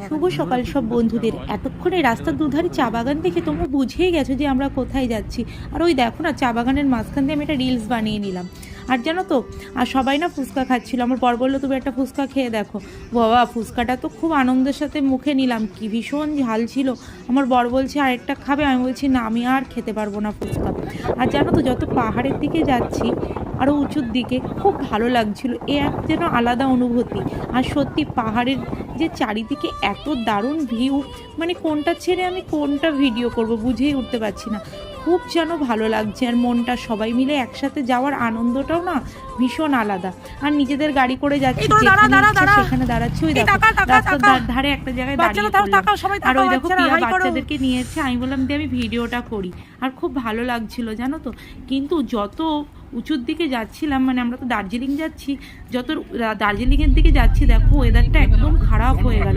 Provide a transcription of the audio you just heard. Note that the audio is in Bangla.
শুভ সকাল সব বন্ধুদের। এতক্ষণে রাস্তার দুধারে চা বাগান দেখে তোমরা বুঝেই গেছো যে আমরা কোথায় যাচ্ছি। আর ওই দেখো না, চা বাগানের মাঝখান দিয়ে আমি একটা রিলস বানিয়ে নিলাম। আর জানো তো, আর সবাই না ফুচকা খাচ্ছিল। আমার বর বললো তুমি একটা ফুচকা খেয়ে দেখো। বাবা, ফুচকাটা তো খুব আনন্দের সাথে মুখে নিলাম, কি ভীষণ ঝাল ছিল। আমার বর বলছে আরেকটা খাবে, আমি বলছি না, আমি আর খেতে পারবো না ফুচকা। আর জানো তো, যত পাহাড়ের দিকে যাচ্ছি, আরও উঁচুর দিকে, খুব ভালো লাগছিল। এ এক যেন আলাদা অনুভূতি। আর সত্যি পাহাড়ের যে চারিদিকে এত দারুণ ভিউ, মানে কোনটা ছেড়ে আমি কোনটা ভিডিও করব বুঝেই উঠতে পারছি না। খুব যেন ভালো লাগছে। আর মনটা, সবাই মিলে একসাথে যাওয়ার আনন্দটাও না ভীষণ আলাদা। আর নিজেদের গাড়ি করে যাচ্ছি, সেখানে দাঁড়াচ্ছি। ওই দেখো রাস্তার ধারে একটা জায়গায় দাঁড়িয়ে পড়লাম। আর ওই দেখো প্রিয়া বাচ্চাদেরকে নিয়েছে। আমি বললাম যে আমি ভিডিওটা করি। আর খুব ভালো লাগছিল জানো তো। কিন্তু যত উঁচুর দিকে যাচ্ছিলাম, মানে আমরা তো দার্জিলিং যাচ্ছি, যত দার্জিলিংয়ের দিকে যাচ্ছি দেখো ওয়েদারটা একদম খারাপ হয়ে গেল।